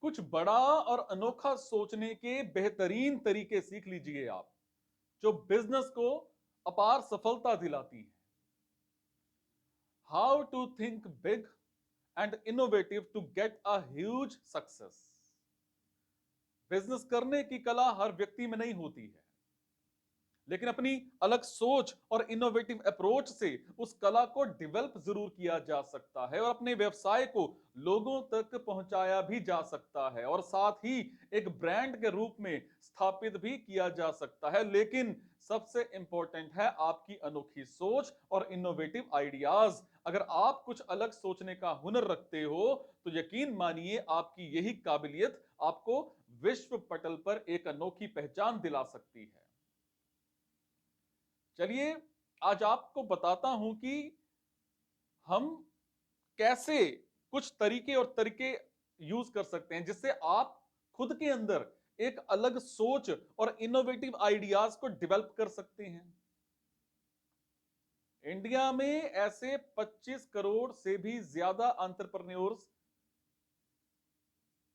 कुछ बड़ा और अनोखा सोचने के बेहतरीन तरीके सीख लीजिए आप, जो बिजनेस को अपार सफलता दिलाती हैं। How to think big and innovative to get a huge success. Business करने की कला हर व्यक्ति में नहीं होती है, लेकिन अपनी अलग सोच और इनोवेटिव अप्रोच से उस कला को डेवलप जरूर किया जा सकता है और अपने व्यवसाय को लोगों तक पहुंचाया भी जा सकता है और साथ ही एक ब्रांड के रूप में स्थापित भी किया जा सकता है। लेकिन सबसे इंपॉर्टेंट है आपकी अनोखी सोच और इनोवेटिव आइडियाज। अगर आप कुछ अलग सोचने का हुनर रखते हो तो यकीन मानिए आपकी यही काबिलियत आपको विश्व पटल पर एक अनोखी पहचान दिला सकती है। चलिए आज आपको बताता हूं कि हम कैसे कुछ तरीके यूज कर सकते हैं जिससे आप खुद के अंदर एक अलग सोच और इनोवेटिव आइडियाज को डेवलप कर सकते हैं। इंडिया में ऐसे 25 करोड़ से भी ज्यादा एंटरप्रेन्योर्स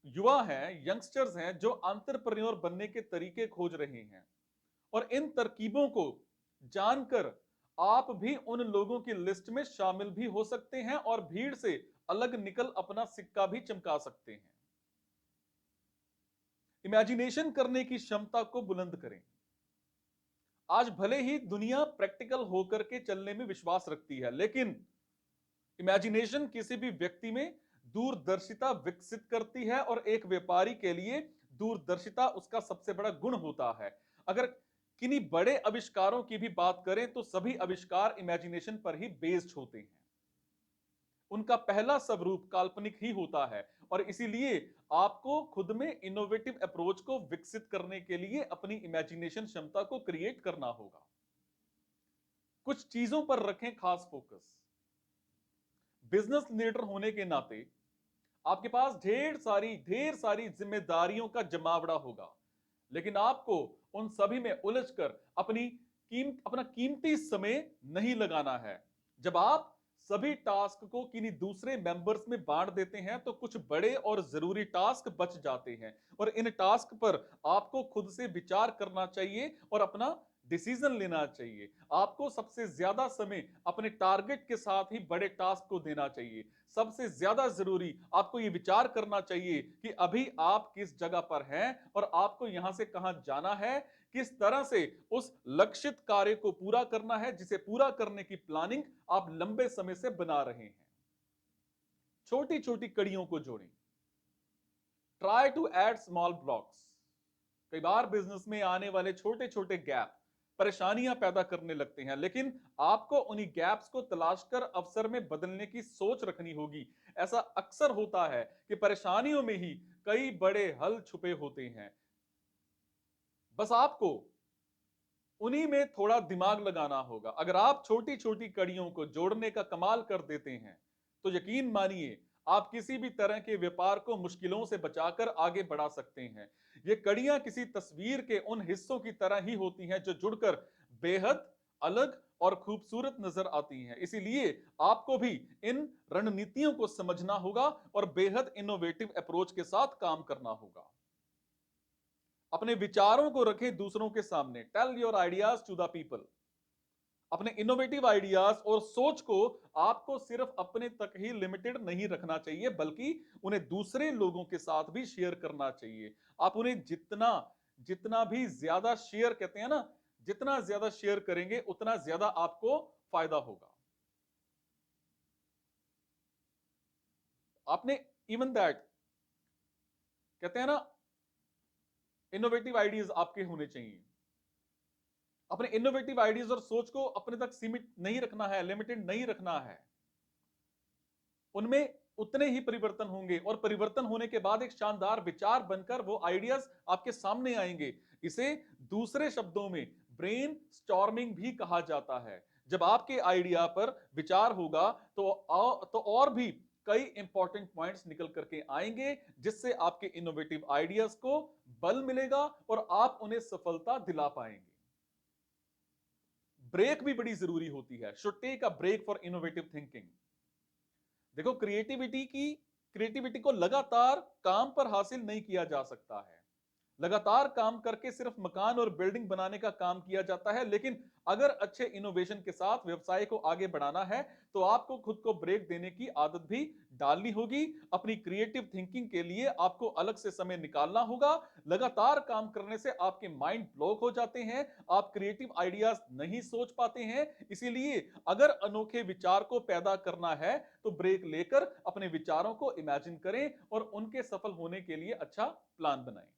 युवा हैं, यंगस्टर्स हैं जो एंटरप्रेन्योर बनने के तरीके खोज रहे हैं और इन तरकीबों को जानकर आप भी उन लोगों की लिस्ट में शामिल भी हो सकते हैं और भीड़ से अलग निकल अपना सिक्का भी चमका सकते हैं। इमेजिनेशन करने की क्षमता को बुलंद करें। आज भले ही दुनिया प्रैक्टिकल होकर के चलने में विश्वास रखती है, लेकिन इमेजिनेशन किसी भी व्यक्ति में दूरदर्शिता विकसित करती है और एक व्यापारी के लिए दूरदर्शिता उसका सबसे बड़ा गुण होता है। अगर किन्हीं बड़े आविष्कारों की भी बात करें तो सभी आविष्कार इमेजिनेशन पर ही बेस्ड होते हैं। उनका पहला स्वरूप काल्पनिक ही होता है और इसीलिए आपको खुद में इनोवेटिव अप्रोच को विकसित करने के लिए अपनी इमेजिनेशन क्षमता को क्रिएट करना होगा। कुछ चीजों पर रखें खास फोकस। बिजनेस लीडर होने के नाते आपके पास ढेर सारी जिम्मेदारियों का जमावड़ा होगा, लेकिन आपको उन सभी में उलझकर अपना कीमती समय नहीं लगाना है। जब आप सभी टास्क को किन्हीं दूसरे मेंबर्स में बांट देते हैं तो कुछ बड़े और जरूरी टास्क बच जाते हैं और इन टास्क पर आपको खुद से विचार करना चाहिए और अपना डिसीजन लेना चाहिए। आपको सबसे ज्यादा समय अपने टारगेट के साथ ही बड़े टास्क को देना चाहिए। सबसे ज्यादा जरूरी आपको यह विचार करना चाहिए कि अभी आप किस जगह पर हैं और आपको यहां से कहां जाना है, किस तरह से उस लक्षित कार्य को पूरा करना है जिसे पूरा करने की प्लानिंग आप लंबे समय से बना रहे हैं। छोटी छोटी कड़ियों को जोड़ें। Try to add small blocks. कई बार बिजनेस में आने वाले छोटे छोटे गैप परेशानियां पैदा करने लगते हैं, लेकिन आपको उन्हीं गैप्स को तलाशकर अवसर में बदलने की सोच रखनी होगी। ऐसा अक्सर होता है कि परेशानियों में ही कई बड़े हल छुपे होते हैं। बस आपको उन्हीं में थोड़ा दिमाग लगाना होगा। अगर आप छोटी छोटी कड़ियों को जोड़ने का कमाल कर देते हैं तो यकीन मानिए आप किसी भी तरह के व्यापार को मुश्किलों से बचाकर आगे बढ़ा सकते हैं। ये कड़ियां किसी तस्वीर के उन हिस्सों की तरह ही होती हैं जो जुड़कर बेहद अलग और खूबसूरत नजर आती हैं। इसीलिए आपको भी इन रणनीतियों को समझना होगा और बेहद इनोवेटिव अप्रोच के साथ काम करना होगा। अपने विचारों को रखें दूसरों के सामने। Tell your ideas to the people. अपने इनोवेटिव आइडियाज और सोच को आपको सिर्फ अपने तक ही लिमिटेड नहीं रखना चाहिए, बल्कि उन्हें दूसरे लोगों के साथ भी शेयर करना चाहिए। आप उन्हें जितना जितना भी ज्यादा शेयर, कहते हैं ना, जितना ज्यादा शेयर करेंगे उतना ज्यादा आपको फायदा होगा। आपने इवन दैट, कहते हैं ना, इनोवेटिव आइडियाज आपके होने चाहिए। अपने इनोवेटिव आइडियाज और सोच को अपने तक सीमित नहीं रखना है, लिमिटेड नहीं रखना है। उनमें उतने ही परिवर्तन होंगे और परिवर्तन होने के बाद एक शानदार विचार बनकर वो आइडियाज आपके सामने आएंगे। इसे दूसरे शब्दों में ब्रेन स्टॉर्मिंग भी कहा जाता है। जब आपके आइडिया पर विचार होगा तो और भी कई इंपॉर्टेंट पॉइंट्स निकल करके आएंगे जिससे आपके इनोवेटिव आइडियाज को बल मिलेगा और आप उन्हें सफलता दिला पाएंगे। ब्रेक भी बड़ी जरूरी होती है। Should take a break for innovative thinking. देखो, क्रिएटिविटी की क्रिएटिविटी को लगातार काम पर हासिल नहीं किया जा सकता है। लगातार काम करके सिर्फ मकान और बिल्डिंग बनाने का काम किया जाता है, लेकिन अगर अच्छे इनोवेशन के साथ व्यवसाय को आगे बढ़ाना है तो आपको खुद को ब्रेक देने की आदत भी डालनी होगी। अपनी क्रिएटिव थिंकिंग के लिए आपको अलग से समय निकालना होगा। लगातार काम करने से आपके माइंड ब्लॉक हो जाते हैं, आप क्रिएटिव आइडियाज नहीं सोच पाते हैं। इसीलिए अगर अनोखे विचार को पैदा करना है तो ब्रेक लेकर अपने विचारों को इमेजिन करें और उनके सफल होने के लिए अच्छा प्लान बनाएं।